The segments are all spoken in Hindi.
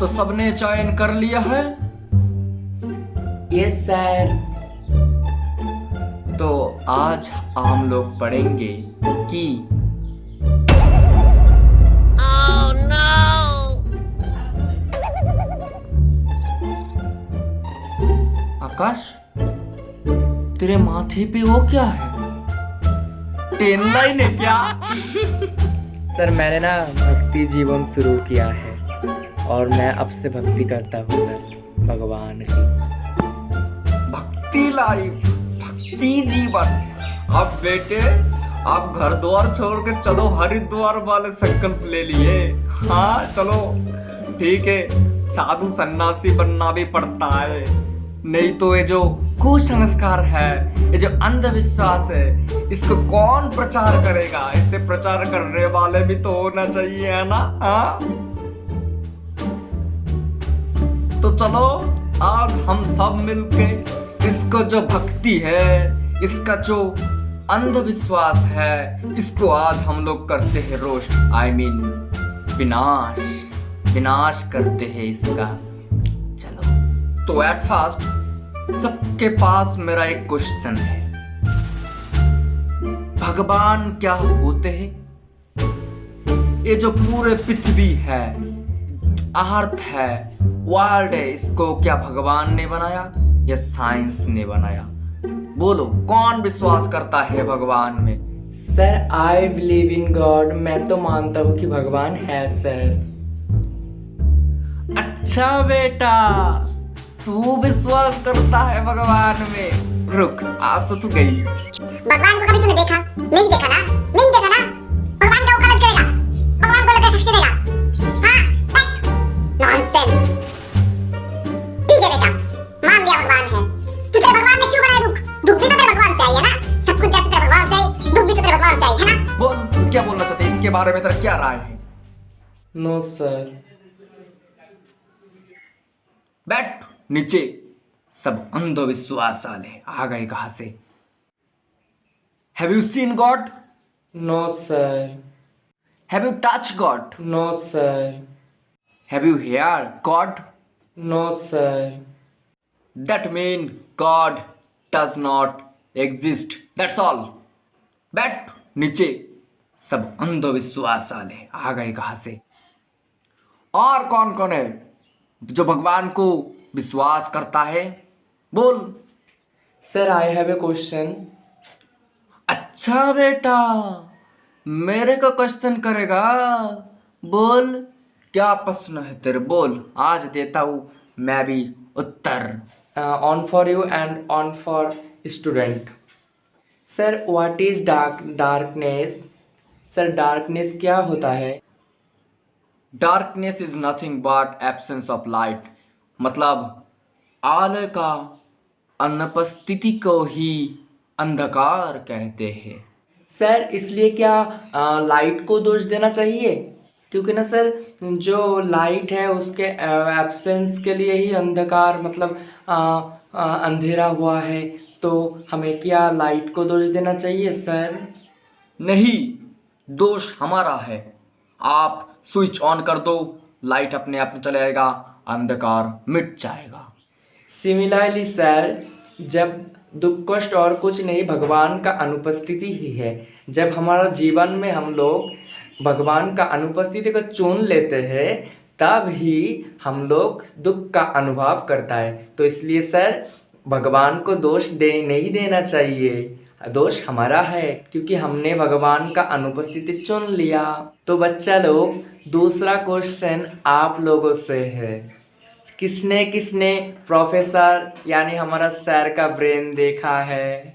तो सबने चयन कर लिया है? Yes sir. तो आज हम लोग पढ़ेंगे कि आकाश, तेरे माथे पे वो क्या है? 10 लाइन है क्या? सर मैंने ना भक्ति जीवन शुरू किया है और मैं अब से भक्ति करता हूँ सर, भगवान की। भक्ति लाइफ, भक्ति जीवन। अब बेटे, आप घर द्वार छोड़ के चलो, हरिद्वार वाले संकल्प ले लिए। हाँ चलो ठीक है, साधु सन्यासी बनना भी पड़ता है, नहीं तो ये जो कुसंस्कार है, ये जो अंधविश्वास है, इसको कौन प्रचार करेगा? इसे प्रचार करने वाले भी तो होना चाहिए, है ना? हाँ तो चलो आज हम सब मिलके इसको जो भक्ति है, इसका जो अंधविश्वास है, इसको आज हम लोग करते हैं रोस्ट, आई मीन विनाश करते हैं इसका। चलो तो एट फर्स्ट सबके पास मेरा एक क्वेश्चन है, भगवान क्या होते हैं? ये जो पूरे पृथ्वी है, अर्थ है, वर्ल्ड है, इसको क्या भगवान ने बनाया या साइंस ने बनाया? बोलो, कौन विश्वास करता है भगवान में? Sir I believe in God. मैं तो मानता हूँ कि भगवान है सर। अच्छा बेटा, तू विश्वास करता है भगवान में? रुक, आज तो तू गई। भगवान को कभी तूने देखा? नहीं देखा ना? नहीं देखा ना? भगवान का वो कलर करेगा, भगवान को लगा साक्षी देगा। हाँ नॉनसेंस। ठीक है बेटा, मान लिया भगवान है। तुझे भगवान ने क्यों बनाया दुख? दुख भी तो तेरे भगवान से आई है ना? सब कुछ जैसे तेरे भगवान से आई, दुख भी तो तेरे भगवान से आई है ना? बोल, तू क्या बोलना चाहते हैं? इसके बारे में तेरा क्या राय है? No sir. बैठ नीचे। सब अंधविश्वास वाले आ गए कहां से? Have you seen God? No sir. Have you touch God? No sir. Have you hear God? No sir. That mean God does not exist. That's all. बैठ नीचे। सब अंधविश्वास वाले आ गए कहां से? और कौन कौन है जो भगवान को विश्वास करता है? बोल। Sir I have a question. अच्छा बेटा, मेरे को क्वेश्चन करेगा? बोल, क्या प्रश्न है तेरे? बोल, आज देता हूं मैं भी उत्तर। On for you and on for student. Sir what is darkness? Sir darkness क्या होता है? Darkness is nothing but absence of light. मतलब आलय का अनुपस्थिति को ही अंधकार कहते हैं। सर इसलिए क्या लाइट को दोष देना चाहिए? क्योंकि ना सर जो लाइट है उसके एब्सेंस के लिए ही अंधकार, मतलब अंधेरा हुआ है, तो हमें क्या लाइट को दोष देना चाहिए सर? नहीं, दोष हमारा है। आप स्विच ऑन कर दो, लाइट अपने आप में चले आएगा, अंधकार मिट जाएगा। सिमिलरली सर, जब दुख कष्ट और कुछ नहीं, भगवान का अनुपस्थिति ही है। जब हमारा जीवन में हम लोग भगवान का अनुपस्थिति को चुन लेते हैं, तब ही हम लोग दुख का अनुभव करता है। तो इसलिए सर भगवान को दोष नहीं देना चाहिए, दोष हमारा है, क्योंकि हमने भगवान का अनुपस्थिति चुन लिया। तो बच्चा लोग, दूसरा क्वेश्चन आप लोगों से है, किसने किसने प्रोफेसर यानी हमारा सर का ब्रेन देखा है?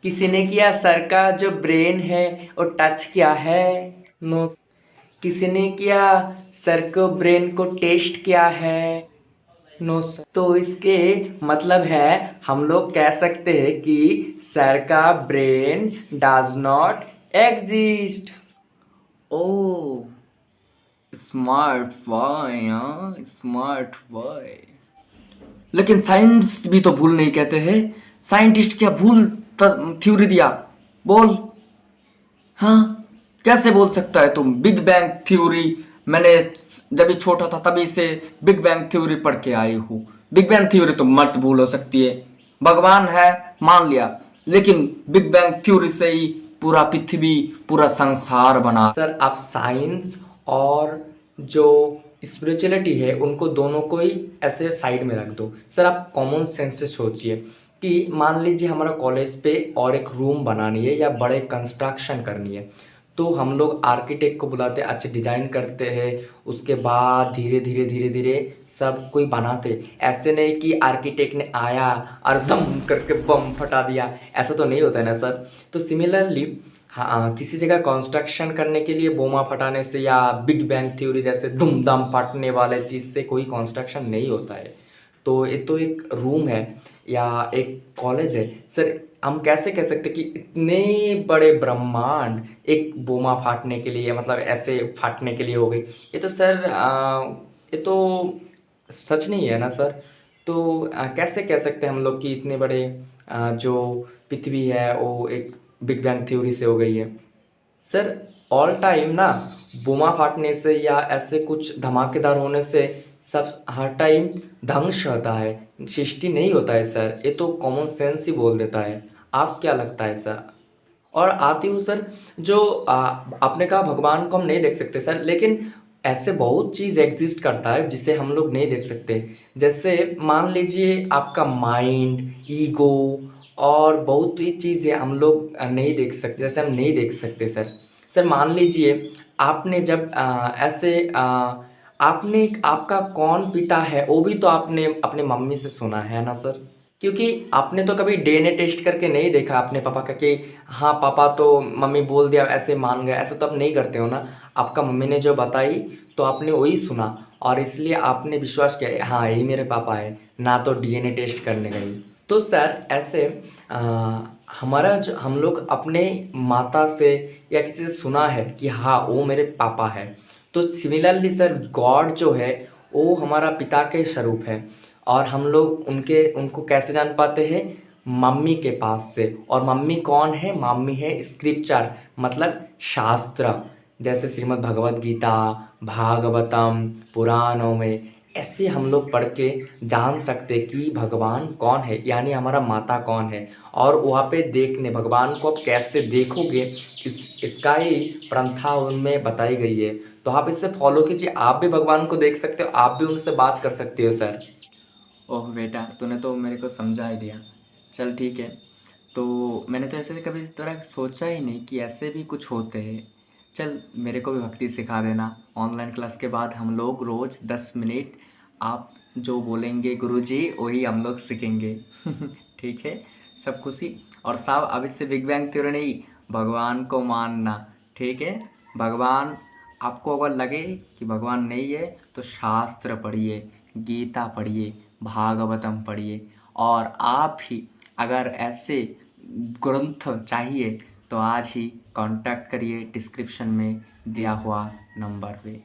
किसी ने किया सर का जो ब्रेन है वो टच किया है? नो। किसी ने किया सर को ब्रेन को टेस्ट किया है? No sir. तो इसके मतलब है, हम लोग कह सकते हैं कि सर का brain does not exist. Oh smart boy, हाँ स्मार्ट बॉय। लेकिन साइंस भी तो भूल नहीं कहते हैं। साइंटिस्ट क्या भूल थ्योरी दिया? बोल। हाँ कैसे बोल सकता है तुम? बिग बैंग थ्योरी मैंने जब भी छोटा था तभी से बिग बैंग थ्योरी पढ़ के आई हूँ। बिग बैंग थ्योरी तो मत भूल हो सकती है, भगवान है मान लिया, लेकिन बिग बैंग थ्योरी से ही पूरा पृथ्वी पूरा संसार बना। सर आप साइंस और जो स्पिरिचुअलिटी है उनको दोनों को ही ऐसे साइड में रख दो। सर आप कॉमन सेंस से सोचिए कि मान लीजिए हमारा कॉलेज पे और एक रूम बनानी है या बड़े कंस्ट्रक्शन करनी है, तो हम लोग आर्किटेक्ट को बुलाते हैं, अच्छे डिजाइन करते हैं, उसके बाद धीरे धीरे धीरे धीरे सब कोई बनाते। ऐसे नहीं कि आर्किटेक्ट ने आया और दम करके बम फटा दिया, ऐसा तो नहीं होता है ना सर। तो सिमिलरली हाँ, किसी जगह कंस्ट्रक्शन करने के लिए बोमा फटाने से या बिग बैंग थ्योरी जैसे धूमधाम फटने वाले चीज़ से कोई कंस्ट्रक्शन नहीं होता है। तो ये तो एक रूम है या एक कॉलेज है सर, हम कैसे कह सकते कि इतने बड़े ब्रह्मांड एक बोमा फाटने के लिए, मतलब ऐसे फाटने के लिए हो गई। ये तो सर ये तो सच नहीं है ना सर। तो कैसे कह सकते हैं हम लोग कि इतने बड़े जो पृथ्वी है वो एक बिग बैंग थ्योरी से हो गई है। सर ऑल टाइम ना बोमा फाटने से या ऐसे कुछ धमाकेदार होने से सब हर टाइम ध्वंस होता है, सृष्टि नहीं होता है सर। ये तो कॉमन सेंस ही बोल देता है। आप क्या लगता है सर? और आती हूँ सर, जो आपने कहा भगवान को हम नहीं देख सकते सर, लेकिन ऐसे बहुत चीज़ एग्जिस्ट करता है जिसे हम लोग नहीं देख सकते। जैसे मान लीजिए आपका माइंड, ईगो और बहुत ही चीज़ें हम लोग नहीं देख सकते, जैसे हम नहीं देख सकते सर। सर मान लीजिए आपने जब आपने आपका कौन पिता है वो भी तो आपने अपने मम्मी से सुना है ना सर। क्योंकि आपने तो कभी डीएनए टेस्ट करके नहीं देखा अपने पापा का कि हाँ पापा तो मम्मी बोल दिया ऐसे मान गया, ऐसा तो आप नहीं करते हो ना। आपका मम्मी ने जो बताई तो आपने वही सुना और इसलिए आपने विश्वास किया हाँ यही मेरे पापा है, ना तो डीएनए टेस्ट करने गई। तो सर ऐसे हमारा जो हम लोग अपने माता से या किसी से सुना है कि हाँ वो मेरे पापा है। तो सिमिलरली सर गॉड जो है वो हमारा पिता के स्वरूप है और हम लोग उनको कैसे जान पाते हैं? मम्मी के पास से। और मम्मी कौन है? मम्मी है स्क्रिप्चर, मतलब शास्त्र, जैसे श्रीमद् भगवत गीता, भागवतम, पुराणों में ऐसे हम लोग पढ़ के जान सकते कि भगवान कौन है, यानी हमारा माता कौन है। और वहाँ पे देखने भगवान को आप कैसे देखोगे इसका ही प्रथा उनमें बताई गई है। तो आप इससे फॉलो कीजिए, आप भी भगवान को देख सकते हो, आप भी उनसे बात कर सकते हो सर। ओह बेटा तूने तो मेरे को समझा ही दिया, चल ठीक है। तो मैंने तो ऐसे कभी इस तरह सोचा ही नहीं कि ऐसे भी कुछ होते हैं। चल मेरे को भी भक्ति सिखा देना। ऑनलाइन क्लास के बाद हम लोग रोज़ 10 मिनट आप जो बोलेंगे गुरुजी वही हम लोग सीखेंगे। ठीक है, सब खुशी। और साहब अब इससे बिग बैंग थ्योरी नहीं, भगवान को मानना, ठीक है। भगवान आपको अगर लगे कि भगवान नहीं है तो शास्त्र पढ़िए, गीता पढ़िए, भागवतम पढ़िए। और आप ही अगर ऐसे ग्रंथ चाहिए तो आज ही कांटेक्ट करिए डिस्क्रिप्शन में दिया हुआ नंबर पे।